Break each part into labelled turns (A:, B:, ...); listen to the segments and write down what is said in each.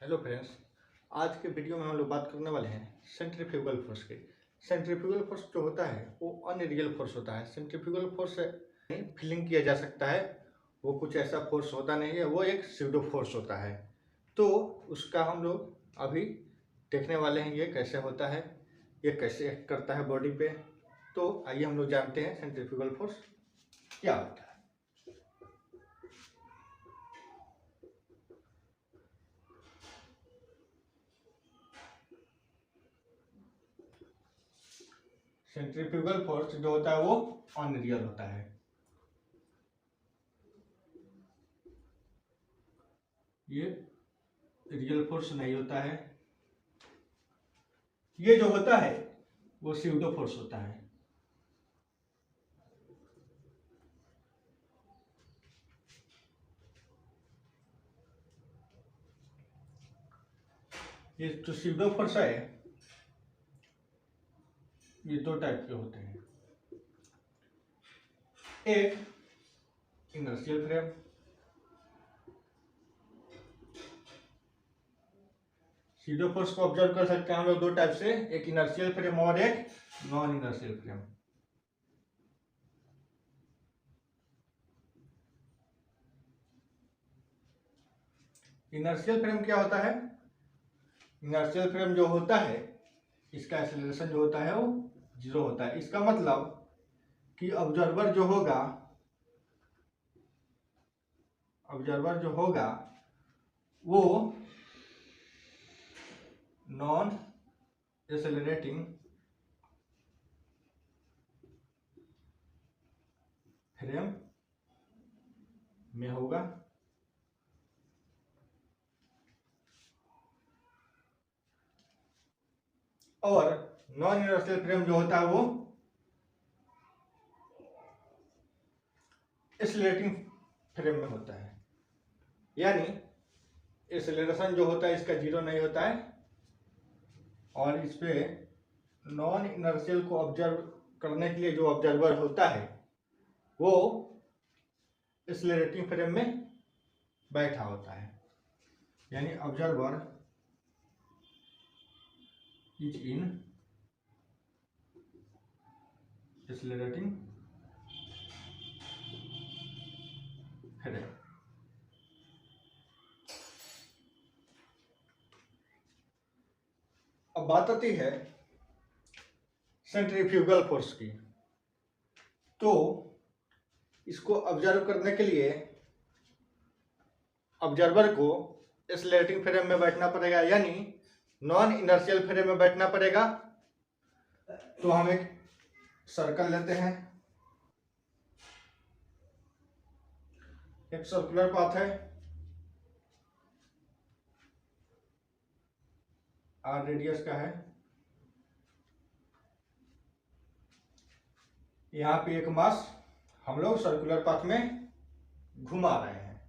A: Hello friends, आज के video में हम लोग बात करने वाले हैं सेंट्रीफ्यूगल फोर्स की। सेंट्रीफ्यूगल फोर्स जो होता है वो अनरियल फोर्स होता है। सेंट्रीफ्यूगल फोर्स से फीलिंग किया जा सकता है, वो कुछ ऐसा फोर्स होता नहीं है, वो एक स्यूडो फोर्स होता है। तो उसका हम लोग अभी देखने वाले हैं, ये कैसे होता है, ये कैसे एक्ट करता है बॉडी पे। तो आइए हम लोग जानते हैं सेंट्रीफ्यूगल फोर्स क्या होता है। सेंट्रीफ्यूगल फोर्स जो होता है वो अनरियल होता है। ये रियल फोर्स नहीं होता है। ये जो होता है वो स्यूडो फोर्स होता है। ये जो स्यूडो फोर्स है ये दो टाइप के होते हैं। एक इनर्शियल फ्रेम, स्यूडो फोर्स को ऑब्जर्व कर सकते हैं हम लोग दो टाइप से, एक इनर्शियल फ्रेम और एक non inertial frame. Inertial frame क्या होता है? इनर्शियल फ्रेम जो होता है इसका एक्सेलरेशन जो होता है वो 0 होता है। इसका मतलब कि ऑब्जर्वर जो होगा वो नॉन एक्सेलरेटिंग फ्रेम में होगा, और नॉन इनर्शियल फ्रेम जो होता है वो एक्सेलरेटिंग फ्रेम में होता है। यानी एक्सेलरेशन जो होता है इसका 0 नहीं होता है, और इस पे नॉन इनर्शियल को ऑब्जर्व करने के लिए जो ऑब्जर्वर होता है वो एक्सेलरेटिंग फ्रेम में बैठा होता है। यानी observer is in accelerating frame. अब बात आती है सेंट्रीफ्यूगल फोर्स की। तो इसको ऑब्जर्व करने के लिए ऑब्जर्वर को एक्सेलरेटिंग फ्रेम में बैठना पड़ेगा, यानी नॉन इनर्शियल फ्रेम में बैठना पड़ेगा। तो हम एक सर्कल लेते हैं, एक सर्कुलर पाथ है, आर रेडियस का है। यहाँ पे एक मास हम लोग सर्कुलर पाथ में घुमा रहे हैं।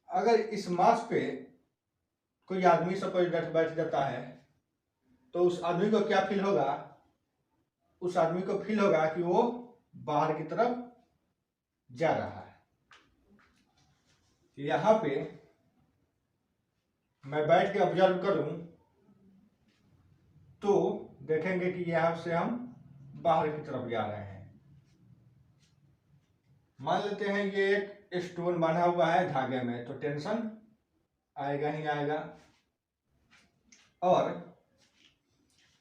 A: अगर इस मास पे कोई आदमी सपोज बैठ जाता है तो उस आदमी को क्या फील होगा? उस आदमी को फील होगा कि वो बाहर की तरफ जा रहा है। यहाँ पे मैं बैठ के ऑब्जर्व करूं तो देखेंगे कि यहां से हम बाहर की तरफ जा रहे हैं। मान लेते हैं ये एक स्टोन बना हुआ है धागे में, तो टेंशन आएगा ही आएगा। और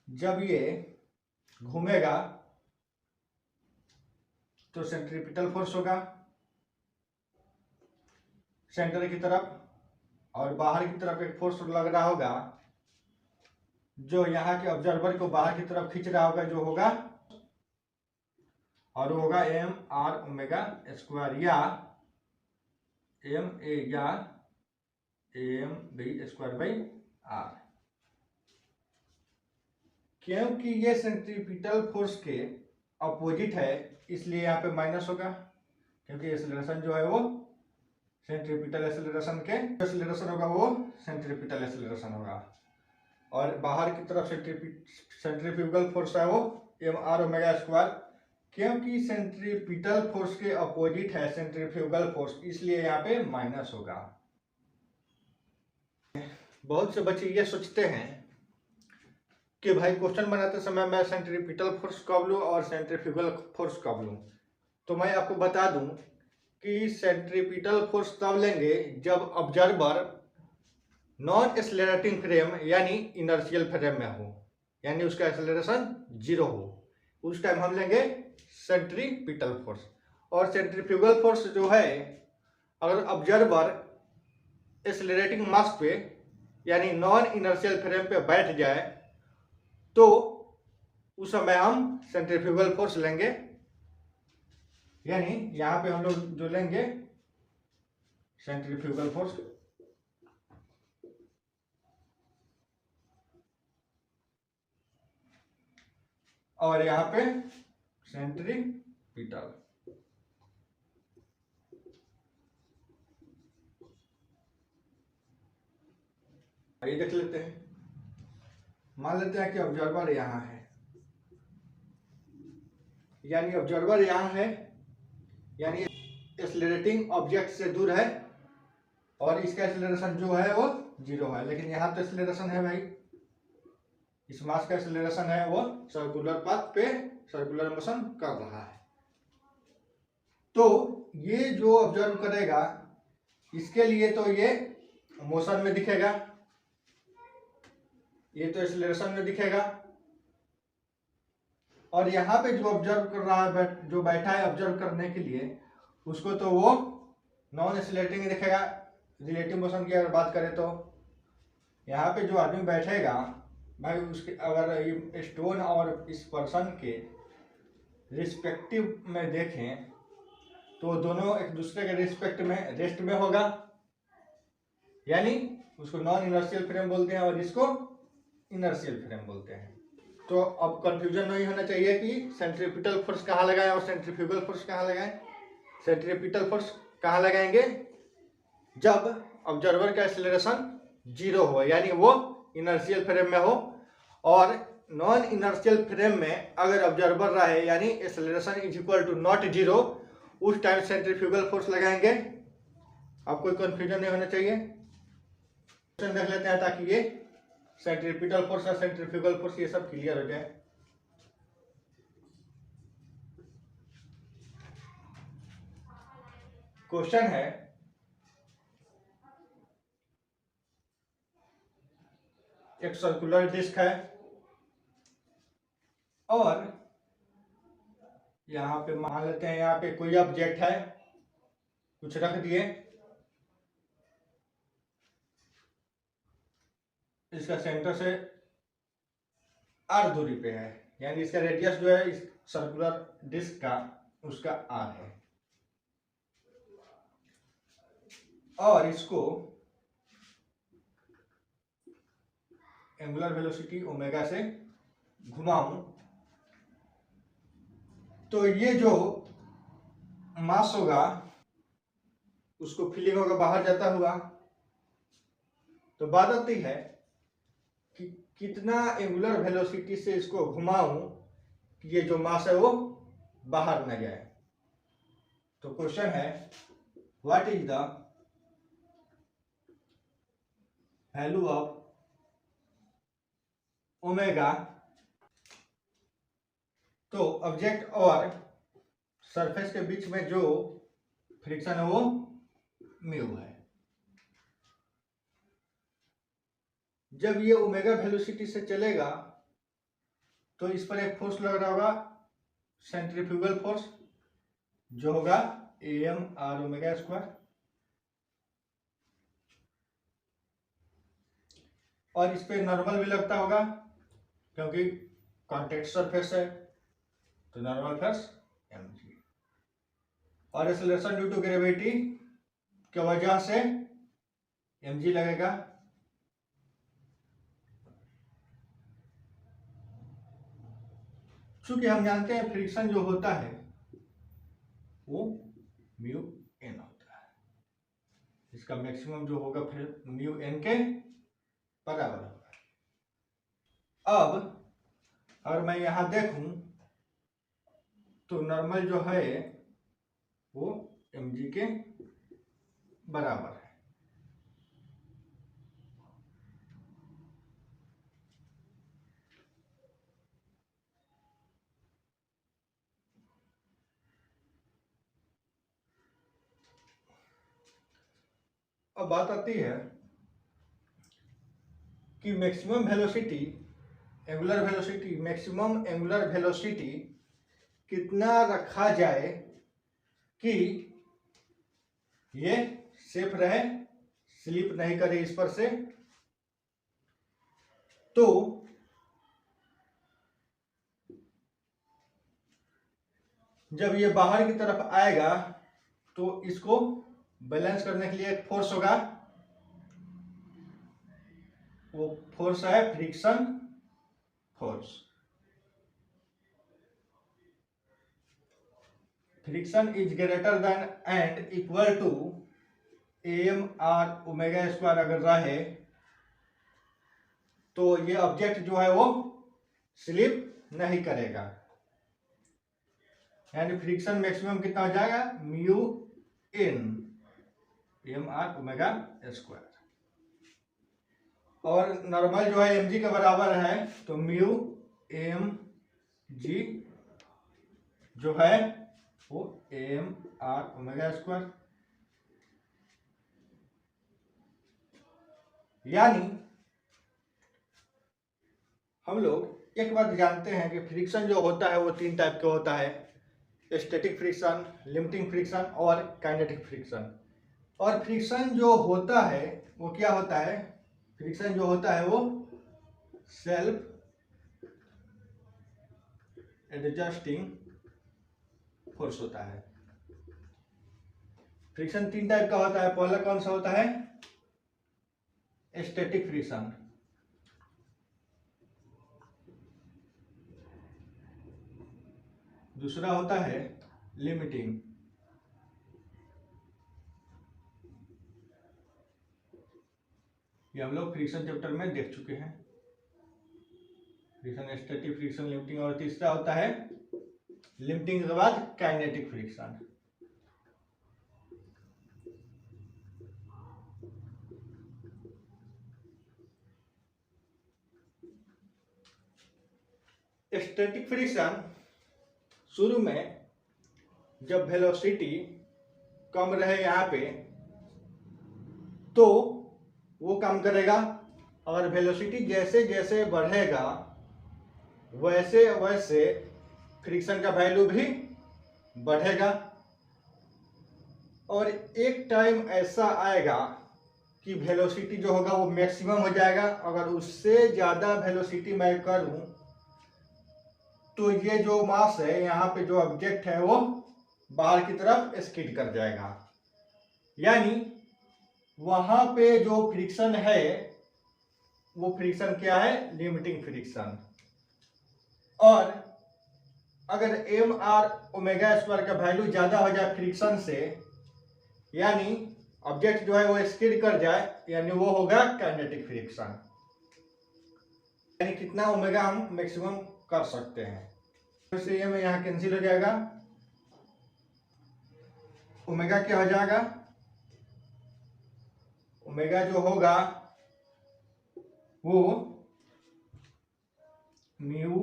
A: जब ये घूमेगा तो सेंट्रीपिटल फोर्स होगा सेंटर की तरफ, और बाहर की तरफ एक फोर्स लग रहा होगा जो यहाँ के ऑब्जर्वर को बाहर की तरफ खींच रहा होगा, जो होगा, और वो होगा एम आर ओमेगा स्क्वायर, या एम ए या M B square by R. क्योंकि ये सेंट्रीपिटल फोर्स के अपोजिट है इसलिए यहाँ पे माइनस होगा, क्योंकि एक्सेलरेशन जो है वो सेंट्रीपिटल एक्सेलरेशन के एक्सेलरेशन होगा वो सेंट्रीपिटल एक्सेलरेशन होगा, और बाहर की तरफ सेंट्रीफ्यूगल फोर्स है वो एम आर ओमेगा स्क्वायर। क्योंकि सेंट्रीपिटल फोर्स के अपोजिट है सेंट्रीफ्यूगल फोर्स, इसलिए यहाँ पे माइनस होगा। बहुत से बच्चे ये सोचते हैं कि भाई क्वेश्चन बनाते समय मैं सेंट्रीपिटल फोर्स कब लूँ और सेंट्रीफ्यूगल फोर्स कब लूँ। तो मैं आपको बता दूं कि सेंट्रीपिटल फोर्स तब लेंगे जब ऑब्जर्वर नॉन एक्सेलरेटिंग फ्रेम यानी इनर्शियल फ्रेम में हो, यानी उसका एक्सेलरेशन 0 हो, उस टाइम हम लेंगे सेंट्रीपिटल फोर्स। और सेंट्रीफ्यूगल फोर्स जो है, अगर ऑब्जर्वर एक्सेलरेटिंग मास पे यानी नॉन इनर्शियल फ्रेम पे बैठ जाए तो उस समय हम सेंट्रीफ्यूगल फोर्स लेंगे। यानी यहां पे हम लोग जो लेंगे सेंट्रीफ्यूगल फोर्स, और यहां पे सेंट्रीपिटल। ये देख लेते हैं। मान लेते हैं कि ऑब्जर्वर यहां है, यानी ऑब्जर्वर यहां है, यानी एक्सेलरेटिंग ऑब्जेक्ट से दूर है और इसका एक्सेलरेशन जो है वो 0 है। लेकिन यहाँ तो एक्सेलरेशन है भाई, इस मास का एक्सेलरेशन है वो सर्कुलर पाथ पे सर्कुलर मोशन कर रहा है। तो ये जो ऑब्जर्व करेगा इसके लिए तो ये मोशन में दिखेगा, ये तो एक्सेलरेशन में दिखेगा, और यहाँ पे जो ऑब्जर्व कर रहा है, जो बैठा है ऑब्जर्व करने के लिए, उसको तो वो नॉन एक्सेलरेटिंग दिखेगा। रिलेटिव मोशन की अगर बात करें तो यहाँ पे जो आदमी बैठेगा भाई, उसके अगर ये स्टोन और इस पर्सन के रिस्पेक्टिव में देखें तो दोनों एक दूसरे के रिस्पेक्ट में रेस्ट में होगा, यानी उसको नॉन इनर्शियल फ्रेम बोलते हैं और इसको इनर्शियल फ्रेम बोलते हैं। तो अब कंफ्यूजन नहीं होना चाहिए कि सेंट्रीपिटल फोर्स कहाँ लगाएं और सेंट्रीफ्यूगल फोर्स कहाँ लगाएं। सेंट्रीपिटल फोर्स कहाँ लगाएंगे? जब ऑब्जर्वर का एक्सेलरेशन 0 हो, यानी वो इनर्शियल फ्रेम में हो, और नॉन इनर्शियल फ्रेम में अगर ऑब्जर्वर रहे यानी acceleration is equal to not 0, उस टाइम सेंट्रीफ्यूगल फोर्स लगाएंगे। अब कोई कंफ्यूजन नहीं होना चाहिए। क्वेश्चन देख लेते हैं ताकि ये सेंट्रीपिटल फोर्स और सेंट्रीफ्यूगल फोर्स ये सब क्लियर हो जाए। क्वेश्चन है, एक सर्कुलर डिस्क है और यहां पे मान लेते हैं यहाँ पे कोई ऑब्जेक्ट है, कुछ रख दिए, इसका सेंटर से r दूरी पे है, यानी इसका रेडियस जो है इस सर्कुलर डिस्क का उसका r है, और इसको एंगुलर वेलोसिटी ओमेगा से घुमाऊं तो ये जो मास होगा उसको फीलिंग होगा बाहर जाता हुआ। तो बात आती है कि कितना एंगुलर वेलोसिटी से इसको घुमाऊं कि ये जो मास है वो बाहर न जाए। तो क्वेश्चन है, what is the value of omega. तो ऑब्जेक्ट और सरफेस के बीच में जो फ्रिक्शन है वो म्यू है। जब ये ओमेगा वेलोसिटी से चलेगा तो इस पर एक फोर्स लग रहा होगा, सेंट्रीफ्यूगल फोर्स, जो होगा am r ओमेगा स्क्वायर, और इस पे नॉर्मल भी लगता होगा क्योंकि कॉन्टेक्ट सरफेस है, तो नॉर्मल फोर्स mg, और एक्सेलरेशन ड्यू टू ग्रेविटी की वजह से mg लगेगा। चूंकि हम जानते हैं फ्रिक्शन जो होता है वो म्यू एन होता है, इसका मैक्सिमम जो होगा फिर म्यू एन के बराबर होगा। अब अगर मैं यहां देखूं तो नॉर्मल जो है वो mg के बराबर है। अब बात आती है कि maximum velocity, angular velocity, maximum angular velocity कितना रखा जाए कि ये सेफ रहे, स्लिप नहीं करे इस पर से। तो जब ये बाहर की तरफ आएगा तो इसको बैलेंस करने के लिए एक फोर्स होगा, वो फोर्स है friction force. Friction is greater than and equal to M R omega square अगर रहे तो ये ऑब्जेक्ट जो है वो स्लिप नहीं करेगा, यानी फ्रिक्शन मैक्सिमम कितना हो जाएगा, mu in M R omega square. और नॉर्मल जो है एम जी के बराबर है, तो म्यू एम जी जो है वो एम आर ओमेगा स्क्वायर। यानी हम लोग एक बात जानते हैं कि फ्रिक्शन जो होता है वो तीन टाइप का होता है, स्टैटिक फ्रिक्शन, लिमिटिंग फ्रिक्शन और काइनेटिक फ्रिक्शन। और फ्रिक्शन जो होता है वो क्या होता है, फ्रिक्शन जो होता है वो सेल्फ एडजस्टिंग फोर्स होता है। फ्रिक्शन तीन टाइप का होता है। पहला कौन सा होता है, स्टैटिक फ्रिक्शन। दूसरा होता है लिमिटिंग। ये हम लोग फ्रिक्शन चैप्टर में देख चुके हैं, फ्रिक्शन, स्टैटिक फ्रिक्शन, लिमिटिंग। और तीसरा होता है लिमिटिंग के बाद काइनेटिक फ्रिक्शन। स्टैटिक फ्रिक्शन शुरू में जब वेलोसिटी कम रहे यहाँ पे तो वो काम करेगा, और वेलोसिटी जैसे जैसे बढ़ेगा वैसे वैसे फ्रिक्शन का वैल्यू भी बढ़ेगा। और एक टाइम ऐसा आएगा कि वेलोसिटी जो होगा वो मैक्सिमम हो जाएगा। अगर उससे ज़्यादा वेलोसिटी मैं करूं तो ये जो मास है, यहाँ पे जो ऑब्जेक्ट है वो बाहर की तरफ स्किड कर जाएगा। यानी वहां पे जो फ्रिक्शन है वो फ्रिक्शन क्या है, लिमिटिंग फ्रिक्शन। और अगर एम आर ओमेगा स्क्वायर का वैल्यू ज्यादा हो जाए फ्रिक्शन से, यानी ऑब्जेक्ट जो है वो स्किड कर जाए, यानी वो होगा काइनेटिक फ्रिक्शन। यानी कितना ओमेगा हम मैक्सिमम कर सकते हैं। तो ये में यहाँ कैंसिल हो जाएगा, ओमेगा क्या हो जाएगा, ओमेगा जो होगा वो mu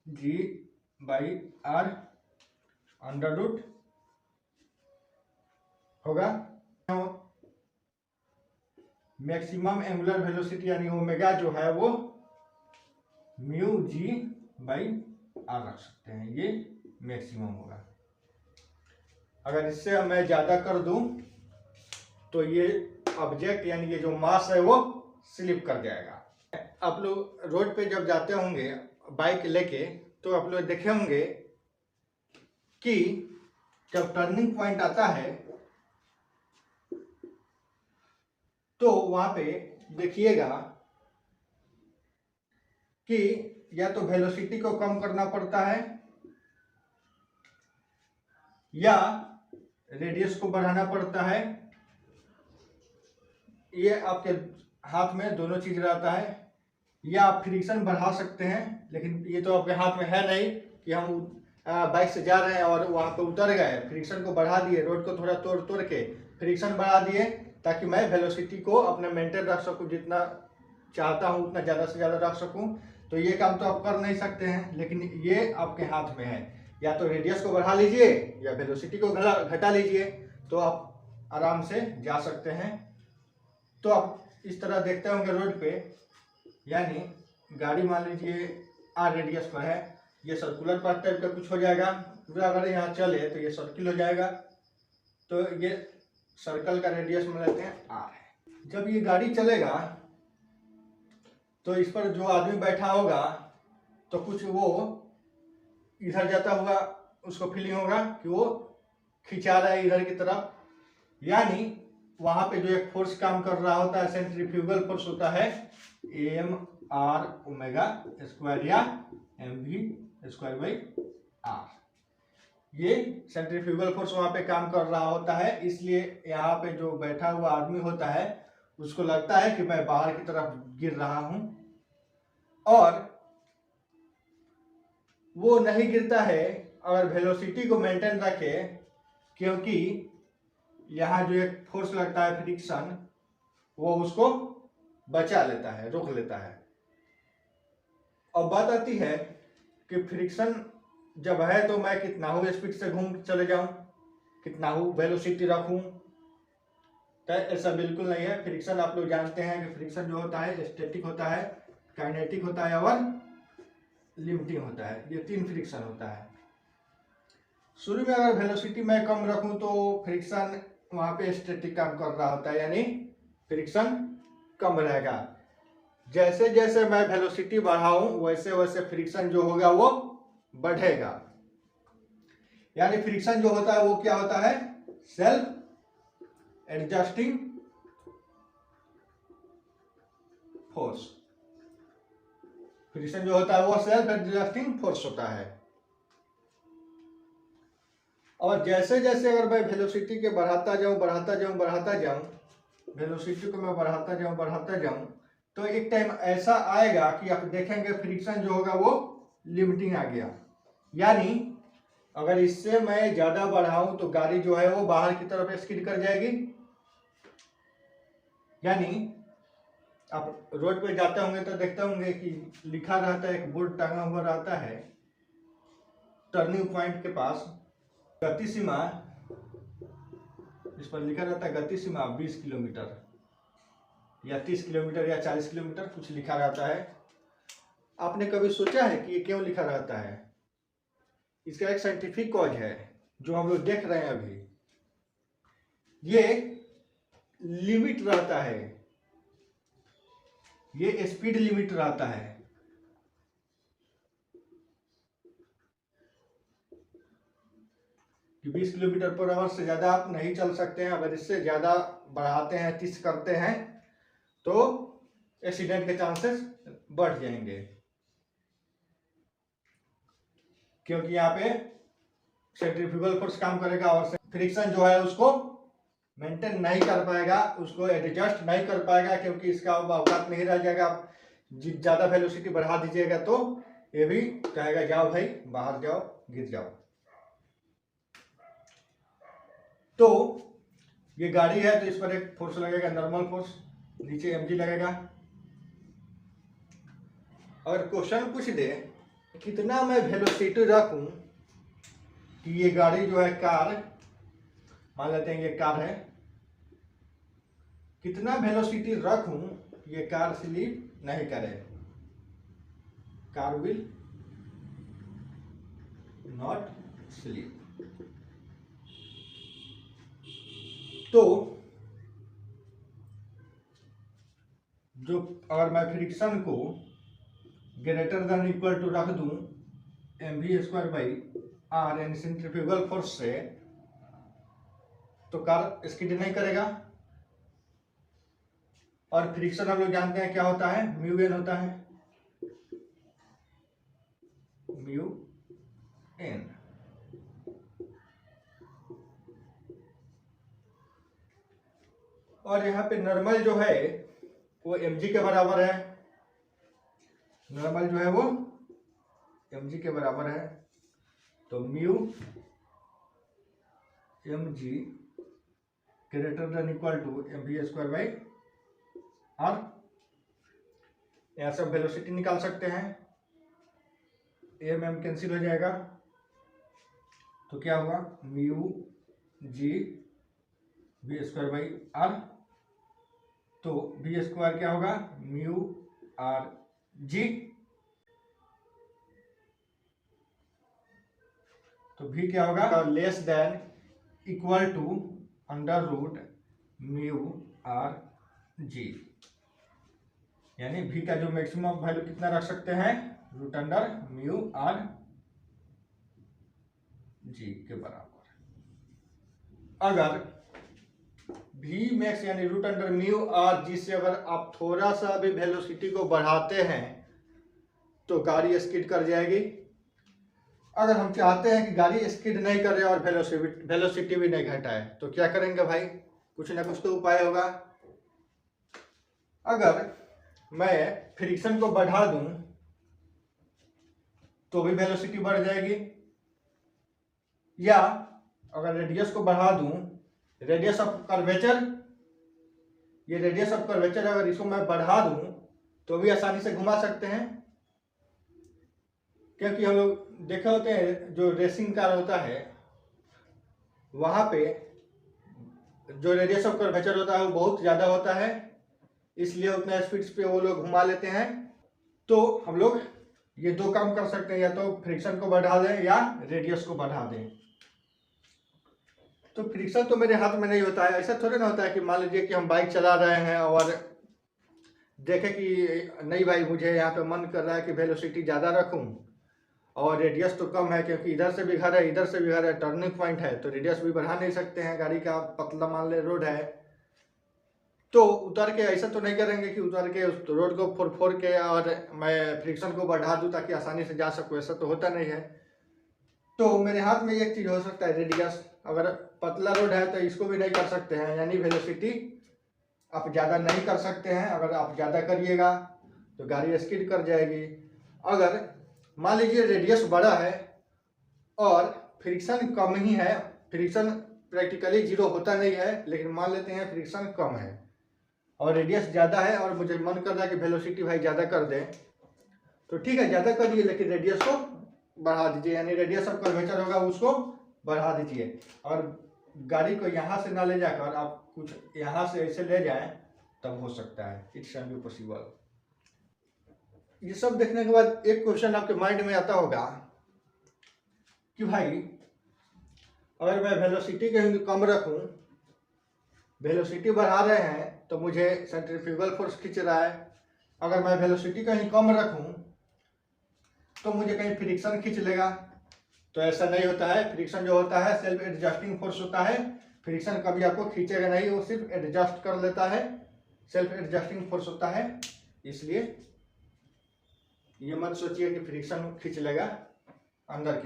A: G by R under root होगा। मैक्सिमम एंगुलर वेलोसिटी यानी ओमेगा जो है वो म्यू जी बाई आर रख सकते हैं, ये मैक्सिमम होगा। अगर इससे मैं ज्यादा कर दूं तो ये ऑब्जेक्ट यानी ये जो मास है वो स्लिप कर जाएगा। आप लोग रोड पे जब जाते होंगे बाइक लेके तो आप लोग देखे होंगे कि जब टर्निंग पॉइंट आता है तो वहां पे देखिएगा कि या तो वेलोसिटी को कम करना पड़ता है या रेडियस को बढ़ाना पड़ता है। ये आपके हाथ में दोनों चीज रहता है। या आप फ्रिक्शन बढ़ा सकते हैं, लेकिन ये तो आपके हाथ में है नहीं कि हम बाइक से जा रहे हैं और वहां पे उतर गए, फ्रिक्शन को बढ़ा दिए, रोड को थोड़ा तोड़ तोड़ के फ्रिक्शन बढ़ा दिए ताकि मैं वेलोसिटी को अपना मेंटेन रख सकूं, जितना चाहता हूं उतना ज़्यादा से ज़्यादा रख सकूं। तो ये काम तो आप कर नहीं सकते हैं, लेकिन ये आपके हाथ में है। या तो रेडियस को बढ़ा लीजिए या वेलोसिटी को घटा लीजिए, तो आप आराम से जा सकते हैं। तो आप इस तरह देखते होंगे रोड पे, यानी गाड़ी मान लीजिए आर रेडियस पर है, ये सर्कुलर पाथ टाइप का कुछ हो जाएगा पूरा। अगर यहाँ चले तो ये सर्किल हो जाएगा, तो ये सर्कल का रेडियस में लेते हैं आर है। जब ये गाड़ी चलेगा तो इस पर जो आदमी बैठा होगा तो कुछ वो इधर जाता होगा, उसको फीलिंग होगा कि वो खिंचा रहा है इधर की तरफ, यानी वहां पे जो एक फोर्स काम कर रहा होता है, सेंट्रीफ्यूगल फोर्स होता है एम आर ओमेगा स्क्वायर या M V square by R. ये सेंट्रीफ्यूगल फोर्स वहां पे काम कर रहा होता है, इसलिए यहाँ पे जो बैठा हुआ आदमी होता है उसको लगता है कि मैं बाहर की तरफ गिर रहा हूं, और वो नहीं गिरता है अगर वेलोसिटी को मेंटेन रखे, क्योंकि यहाँ जो एक फोर्स लगता है फ्रिक्शन, वो उसको बचा लेता है, रोक लेता है। अब बात आती है कि फ्रिक्शन जब है तो मैं कितना हो स्पीड से घूम चले जाऊं, कितना हो वेलोसिटी रखूं, तो ऐसा बिल्कुल नहीं है। फ्रिक्शन आप लोग जानते हैं कि फ्रिक्शन जो होता है स्टैटिक होता है, काइनेटिक होता है और लिमिटिंग होता है। ये तीन फ्रिक्शन होता है। शुरू में अगर वेलोसिटी मैं कम रखूं तो फ्रिक्शन वहां पे स्टैटिक काम कर रहा होता है, यानी फ्रिक्शन कम रहेगा। जैसे जैसे मैं वेलोसिटी बढ़ाऊं वैसे वैसे फ्रिक्शन जो होगा वो बढ़ेगा। यानी फ्रिक्शन जो होता है वो क्या होता है, सेल्फ एडजस्टिंग फोर्स। फ्रिक्शन जो होता है वो सेल्फ एडजस्टिंग फोर्स होता है। और जैसे जैसे अगर मैं वेलोसिटी के बढ़ाता जाऊं, वेलोसिटी को मैं बढ़ाता जाऊं, तो एक टाइम ऐसा आएगा कि आप देखेंगे फ्रिक्शन जो होगा वो लिमिटिंग आ गया। यानी अगर इससे मैं ज्यादा बढ़ाऊं तो गाड़ी जो है वो बाहर की तरफ स्किड कर जाएगी। यानी आप रोड पे जाते होंगे तो देखते होंगे कि लिखा रहता है, एक बोर्ड टांगा हुआ रहता है टर्निंग पॉइंट के पास, गति सीमा, इस पर लिखा रहता है गति सीमा 20 किलोमीटर या 30 किलोमीटर या 40 किलोमीटर कुछ लिखा रहता है। आपने कभी सोचा है कि ये क्यों लिखा रहता है? इसका एक साइंटिफिक कॉज है जो हम लोग देख रहे हैं अभी। ये लिमिट रहता है, ये स्पीड लिमिट रहता है। कि 20 किलोमीटर पर आवर से ज्यादा आप नहीं चल सकते हैं। अगर इससे ज्यादा बढ़ाते हैं, 30 करते हैं, तो एक्सीडेंट के चांसेस बढ़ जाएंगे, क्योंकि यहाँ पे सेंट्रीफ्यूगल फोर्स काम करेगा और फ्रिक्शन जो है उसको मेंटेन नहीं कर पाएगा, उसको एडजस्ट नहीं कर पाएगा, क्योंकि इसका औकात नहीं रह जाएगा। आप ज्यादा वेलोसिटी बढ़ा दीजिएगा तो ये भी कहेगा जाओ भाई बाहर जाओ, गिर जाओ। तो ये गाड़ी है तो इस पर एक फोर्स लगेगा, नॉर्मल फोर्स, नीचे mg लगेगा। अगर क्वेश्चन पूछ दे कितना मैं वेलोसिटी रखूं कि ये गाड़ी जो है कार, मान लेते हैं ये कार है, कितना वेलोसिटी रखूं ये कार स्लिप नहीं करे, कार विल नॉट स्लिप। तो जो अगर मैं फ्रिक्शन को ग्रेटर देन इक्वल टू रख दूं mv स्क्वायर बाई आर यानी सेंट्रीफ्यूगल फोर्स से, तो कार स्किड नहीं करेगा। और फ्रिक्शन हम लोग जानते हैं क्या होता है, म्यू एन होता है, म्यू एन। और यहाँ पे नॉर्मल जो है वो mg के बराबर है, नॉर्मल जो है वो mg के बराबर है। तो mu mg greater than equal to mv square by R. यहाँ से वेलोसिटी निकाल सकते हैं, एम कैंसिल हो जाएगा, तो क्या होगा mu G V square by R. तो v स्क्वायर क्या होगा, म्यू आर जी। तो v क्या होगा, less than equal to under root mu R G, यानी v का जो मैक्सिमम वैल्यू कितना रख सकते हैं, root under mu R G के बराबर। अगर v मैक्स यानी root under mu R G से अगर आप थोड़ा सा भी वेलोसिटी को बढ़ाते हैं तो गाड़ी स्किड कर जाएगी। अगर हम चाहते हैं कि गाड़ी स्किड नहीं करे और वेलोसिटी भी नहीं घटाए तो क्या करेंगे भाई, कुछ ना कुछ तो उपाय होगा। अगर मैं फ्रिक्शन को बढ़ा दूं तो भी वेलोसिटी बढ़ जाएगी, या अगर रेडियस को बढ़ा दूं, रेडियस ऑफ कर्वेचर, ये रेडियस ऑफ कर्वेचर अगर इसको मैं बढ़ा दूं तो भी आसानी से घुमा सकते हैं। क्योंकि हम लोग देखे होते हैं जो रेसिंग कार होता है वहां पे जो रेडियस ऑफ कर्वेचर होता है वो बहुत ज़्यादा होता है, इसलिए उतना स्पीड पे वो लोग घुमा लेते हैं। तो हम लोग ये दो काम कर सकते हैं, या तो फ्रिक्शन को बढ़ा दें या रेडियस को बढ़ा दें। तो फ्रिक्शन तो मेरे हाथ में नहीं होता है। ऐसा थोड़ी ना होता है कि मान लीजिए कि हम बाइक चला रहे हैं और देखें कि नहीं भाई मुझे यहाँ पे मन कर रहा है कि वेलोसिटी ज़्यादा रखूँ और रेडियस तो कम है, क्योंकि इधर से भी घर है इधर से भी घर है, टर्निंग पॉइंट है, तो रेडियस भी बढ़ा नहीं सकते हैं, गाड़ी का पतला मान ले रोड है। तो उतर के ऐसा तो नहीं करेंगे कि उतर के उस रोड को फोड़ के और मैं फ्रिक्शन को बढ़ा दूं ताकि आसानी से जा सकूं, ऐसा तो होता नहीं है। तो मेरे हाथ में एक चीज़ हो सकता है, रेडियस। अगर पतला रोड है तो इसको भी नहीं कर सकते हैं, यानी वेलोसिटी आप ज़्यादा नहीं कर सकते हैं। अगर आप ज़्यादा करिएगा तो गाड़ी स्किड कर जाएगी। अगर मान लीजिए रेडियस बड़ा है और फ्रिक्शन कम ही है, फ्रिक्शन प्रैक्टिकली जीरो होता नहीं है, लेकिन मान लेते हैं फ्रिक्शन कम है और रेडियस ज़्यादा है और मुझे मन कर रहा है कि वेलोसिटी भाई ज़्यादा कर दें, तो ठीक है ज़्यादा करिए, लेकिन रेडियस को बढ़ा दीजिए, यानी रेडियस ऑफ कर्वेचर होगा उसको बढ़ा दीजिए। और गाड़ी को यहाँ से ना ले जाकर आप कुछ यहाँ से ऐसे ले जाएं तब हो सकता है, इट्स कैन बी पॉसिबल। ये सब देखने के बाद एक क्वेश्चन आपके माइंड में आता होगा कि भाई अगर मैं वेलोसिटी कहीं कम रखूं, वेलोसिटी बढ़ा रहे हैं तो मुझे सेंट्रीफ्यूगल फोर्स खींच रहा है, अगर मैं वेलोसिटी कहीं कम रखूं तो मुझे कहीं फ्रिक्शन खींच लेगा। तो ऐसा नहीं होता है, फ्रिक्शन जो होता है सेल्फ एडजस्टिंग फोर्स होता है, फ्रिक्शन कभी आपको खींचेगा नहीं, वो सिर्फ एडजस्ट कर लेता है, सेल्फ एडजस्टिंग फोर्स होता है। इसलिए ये मत सोचिए कि फ्रिक्शन खींच लेगा अंदर की